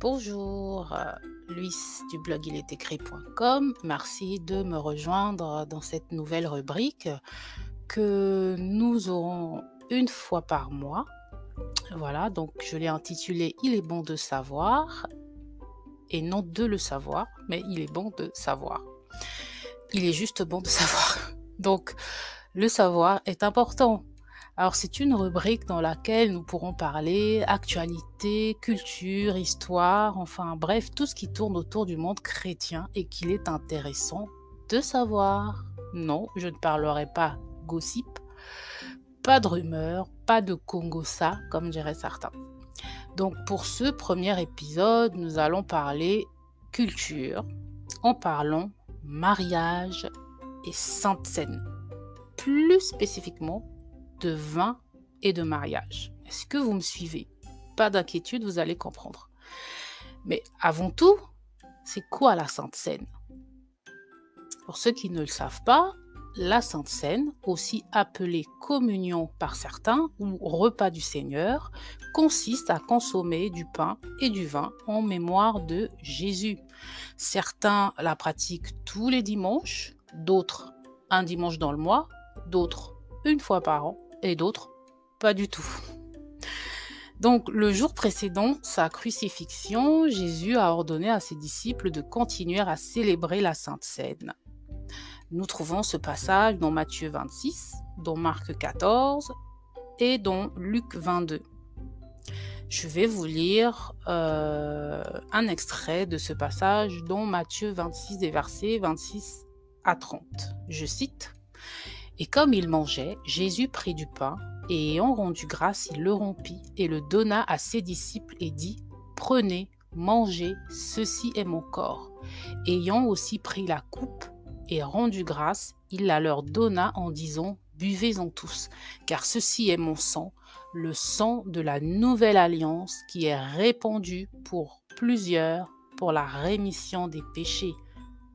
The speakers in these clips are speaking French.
Bonjour, Luis du blog ilestécrit.com. Merci de me rejoindre dans cette nouvelle rubrique que nous aurons une fois par mois. Voilà, donc je l'ai intitulé Il est bon de savoir et non de le savoir, mais il est bon de savoir. Il est juste bon de savoir. Donc, le savoir est important. Alors, c'est une rubrique dans laquelle nous pourrons parler actualité, culture, histoire, enfin bref, tout ce qui tourne autour du monde chrétien et qu'il est intéressant de savoir. Non, je ne parlerai pas gossip, pas de rumeurs, pas de Congo-ça, comme diraient certains. Donc, pour ce premier épisode, nous allons parler culture en parlant mariage et sainte seine. Plus spécifiquement, de vin et de mariage. Est-ce que vous me suivez? Pas d'inquiétude, vous allez comprendre. Mais avant tout, c'est quoi la Sainte Seine? Pour ceux qui ne le savent pas, la Sainte Seine, aussi appelée communion par certains ou repas du Seigneur, consiste à consommer du pain et du vin en mémoire de Jésus. Certains la pratiquent tous les dimanches, d'autres un dimanche dans le mois, d'autres une fois par an et d'autres pas du tout. Donc le jour précédant sa crucifixion, Jésus a ordonné à ses disciples de continuer à célébrer la Sainte Seine. Nous trouvons ce passage dans Matthieu 26, dans Marc 14 et dans Luc 22. Je vais vous lire un extrait de ce passage dans Matthieu 26 des versets 26 à 30. Je cite: « Et comme il mangeait, Jésus prit du pain, et ayant rendu grâce, il le rompit et le donna à ses disciples et dit: Prenez, mangez, ceci est mon corps. Ayant aussi pris la coupe et rendu grâce, il la leur donna en disant: Buvez-en tous, car ceci est mon sang, le sang de la nouvelle alliance qui est répandu pour plusieurs pour la rémission des péchés.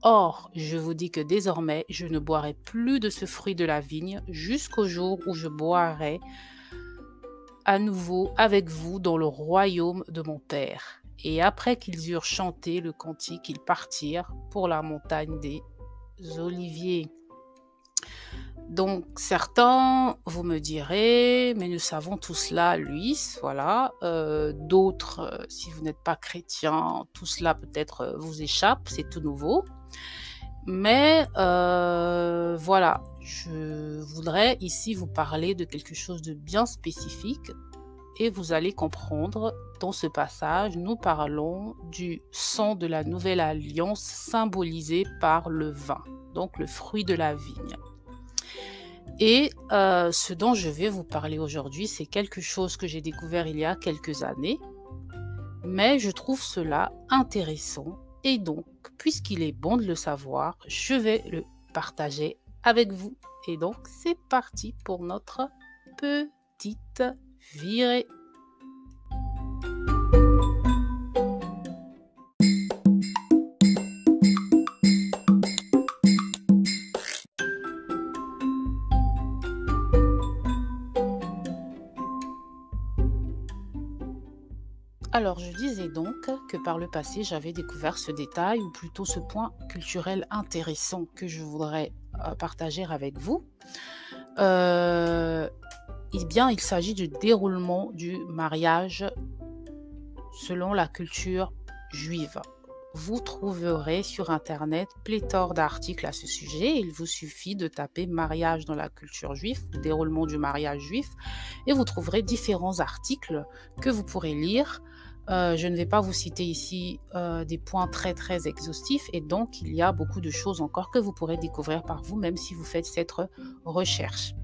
Or, je vous dis que désormais, je ne boirai plus de ce fruit de la vigne jusqu'au jour où je boirai à nouveau avec vous dans le royaume de mon Père. » Et après qu'ils eurent chanté le cantique, ils partirent pour la montagne des Oliviers. Donc, certains, vous me direz, mais nous savons tout cela, Luis, voilà. D'autres, si vous n'êtes pas chrétien, tout cela peut-être vous échappe, c'est tout nouveau. Mais voilà, je voudrais ici vous parler de quelque chose de bien spécifique et vous allez comprendre, dans ce passage, nous parlons du sang de la nouvelle alliance symbolisé par le vin, donc le fruit de la vigne. Et ce dont je vais vous parler aujourd'hui, c'est quelque chose que j'ai découvert il y a quelques années, mais je trouve cela intéressant. Et donc, puisqu'il est bon de le savoir, je vais le partager avec vous. Et donc, c'est parti pour notre petite virée. Alors, je disais donc que par le passé, j'avais découvert ce détail, ou plutôt ce point culturel intéressant que je voudrais partager avec vous. Il s'agit du déroulement du mariage selon la culture juive. Vous trouverez sur Internet pléthore d'articles à ce sujet. Il vous suffit de taper mariage dans la culture juive, déroulement du mariage juif, et vous trouverez différents articles que vous pourrez lire. Je ne vais pas vous citer ici des points très très exhaustifs, et donc il y a beaucoup de choses encore que vous pourrez découvrir par vous-même si vous faites cette recherche.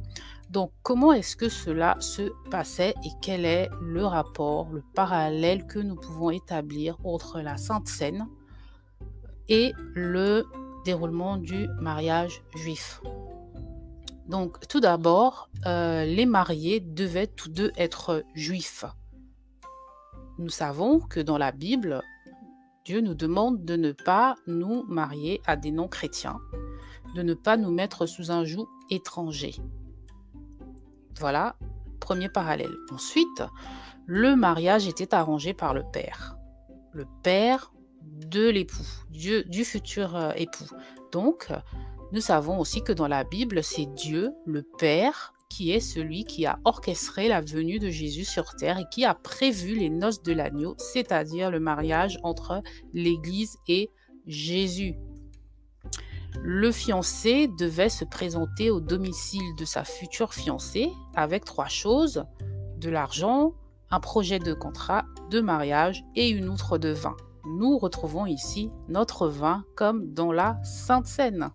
Donc, comment est-ce que cela se passait et quel est le rapport, le parallèle que nous pouvons établir entre la Sainte Seine et le déroulement du mariage juif? Donc, tout d'abord, les mariés devaient tous deux être juifs. Nous savons que dans la Bible, Dieu nous demande de ne pas nous marier à des non-chrétiens, de ne pas nous mettre sous un joug étranger. Voilà, premier parallèle. Ensuite, le mariage était arrangé par le père. le père de l'époux, du futur époux. Donc, nous savons aussi que dans la Bible, c'est Dieu, le Père, qui est celui qui a orchestré la venue de Jésus sur terre et qui a prévu les noces de l'agneau, c'est-à-dire le mariage entre l'Église et Jésus. Le fiancé devait se présenter au domicile de sa future fiancée avec 3 choses: de l'argent, un projet de contrat de mariage et une outre de vin. Nous retrouvons ici notre vin comme dans la Sainte Seine.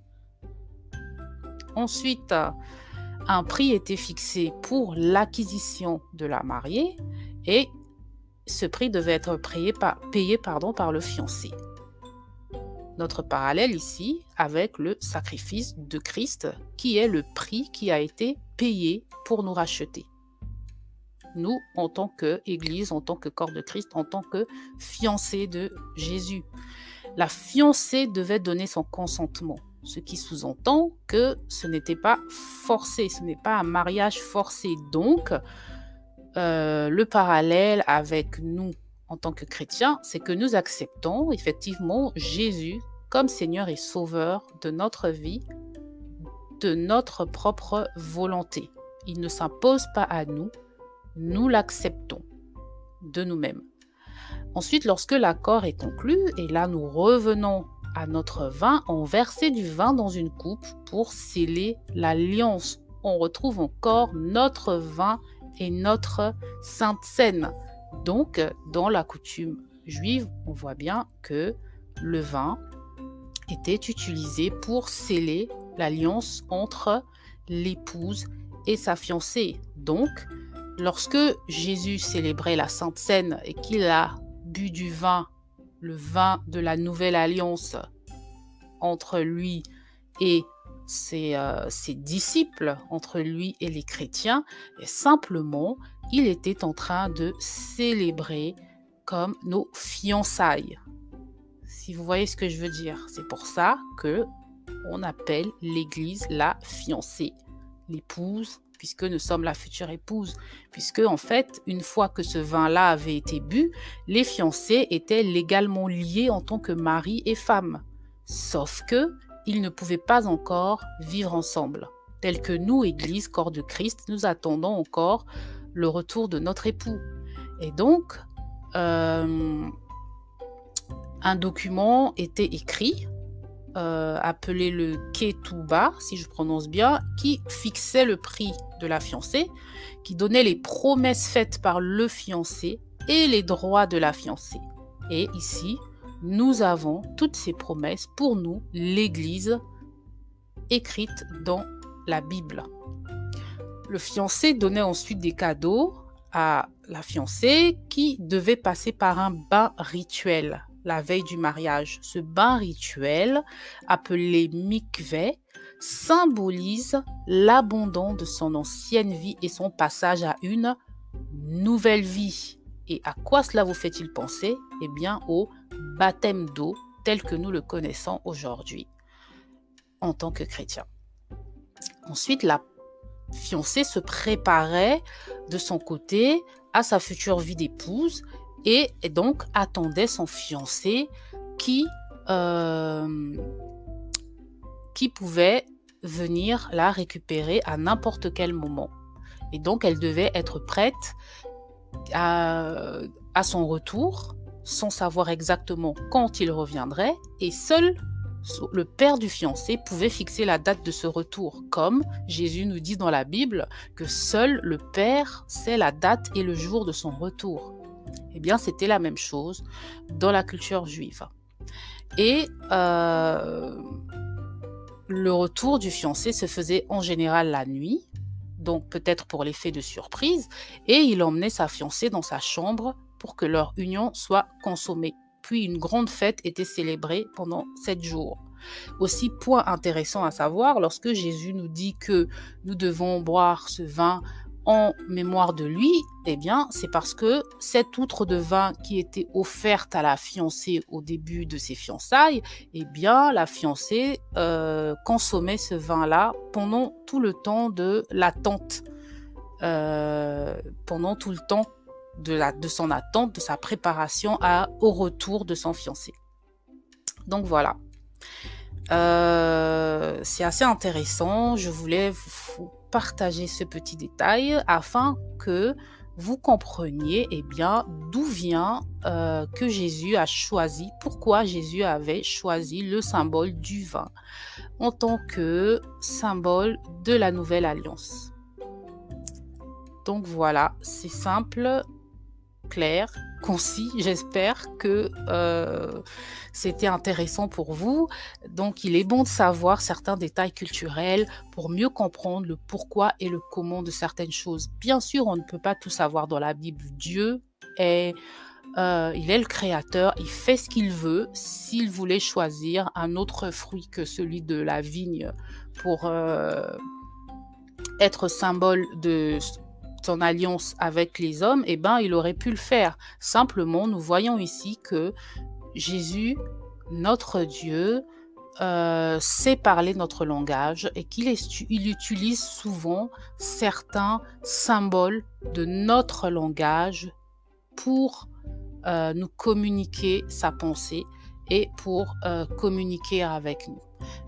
Ensuite, un prix était fixé pour l'acquisition de la mariée et ce prix devait être payé par le fiancé. Notre parallèle ici avec le sacrifice de Christ, qui est le prix qui a été payé pour nous racheter. Nous, en tant qu'Église, en tant que corps de Christ, en tant que fiancés de Jésus. La fiancée devait donner son consentement, ce qui sous-entend que ce n'était pas forcé, ce n'est pas un mariage forcé. Donc, le parallèle avec nous, en tant que chrétiens, c'est que nous acceptons effectivement Jésus comme Seigneur et Sauveur de notre vie, de notre propre volonté. Il ne s'impose pas à nous, nous l'acceptons de nous-mêmes. Ensuite, lorsque l'accord est conclu, et là nous revenons à notre vin, on versait du vin dans une coupe pour sceller l'alliance. On retrouve encore notre vin et notre Sainte Seine. Donc, dans la coutume juive, on voit bien que le vin était utilisé pour sceller l'alliance entre l'épouse et sa fiancée. Donc, lorsque Jésus célébrait la Sainte Seine et qu'il a bu du vin, le vin de la nouvelle alliance entre lui et ses disciples, entre lui et les chrétiens, et simplement, il était en train de célébrer comme nos fiançailles. Si vous voyez ce que je veux dire, c'est pour ça que on appelle l'Église la fiancée, l'épouse, puisque nous sommes la future épouse, puisque en fait, une fois que ce vin-là avait été bu, les fiancés étaient légalement liés en tant que mari et femme, sauf que ils ne pouvaient pas encore vivre ensemble, tel que nous, Église, corps de Christ, nous attendons encore le retour de notre époux. Et donc, un document était écrit, appelé le Ketouba, si je prononce bien, qui fixait le prix de la fiancée, qui donnait les promesses faites par le fiancé et les droits de la fiancée. Et ici, nous avons toutes ces promesses pour nous, l'Église, écrites dans la Bible. Le fiancé donnait ensuite des cadeaux à la fiancée qui devait passer par un bain rituel la veille du mariage. Ce bain rituel, appelé mikvé, symbolise l'abandon de son ancienne vie et son passage à une nouvelle vie. Et à quoi cela vous fait-il penser? Eh bien, au baptême d'eau tel que nous le connaissons aujourd'hui en tant que chrétiens. Ensuite, la fiancée se préparait de son côté à sa future vie d'épouse et donc attendait son fiancé qui pouvait venir la récupérer à n'importe quel moment. Et donc, elle devait être prête à son retour, sans savoir exactement quand il reviendrait, et seul le père du fiancé pouvait fixer la date de ce retour, comme Jésus nous dit dans la Bible que seul le père sait la date et le jour de son retour. Eh bien, c'était la même chose dans la culture juive. Et le retour du fiancé se faisait en général la nuit, donc peut-être pour l'effet de surprise, et il emmenait sa fiancée dans sa chambre pour que leur union soit consommée. Puis une grande fête était célébrée pendant 7 jours. Aussi, point intéressant à savoir, lorsque Jésus nous dit que nous devons boire ce vin en mémoire de lui, eh bien, c'est parce que cette outre de vin qui était offerte à la fiancée au début de ses fiançailles, eh bien, la fiancée consommait ce vin-là pendant tout le temps de l'attente, pendant tout le temps de son attente, de sa préparation au retour de son fiancé. Donc voilà. C'est assez intéressant. Je voulais vous partager ce petit détail afin que vous compreniez d'où vient que Jésus a choisi, pourquoi Jésus avait choisi le symbole du vin en tant que symbole de la nouvelle alliance. Donc voilà, c'est simple, clair, concis. J'espère que c'était intéressant pour vous. Donc, il est bon de savoir certains détails culturels pour mieux comprendre le pourquoi et le comment de certaines choses. Bien sûr, on ne peut pas tout savoir dans la Bible. Dieu est, il est le créateur, il fait ce qu'il veut. S'il voulait choisir un autre fruit que celui de la vigne pour être symbole de son alliance avec les hommes, il aurait pu le faire. Simplement, nous voyons ici que Jésus, notre Dieu, sait parler notre langage et il utilise souvent certains symboles de notre langage pour nous communiquer sa pensée et pour communiquer avec nous.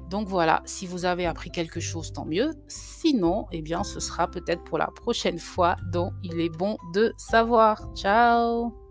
Donc voilà, si vous avez appris quelque chose, tant mieux. Sinon, ce sera peut-être pour la prochaine fois dont il est bon de savoir. Ciao!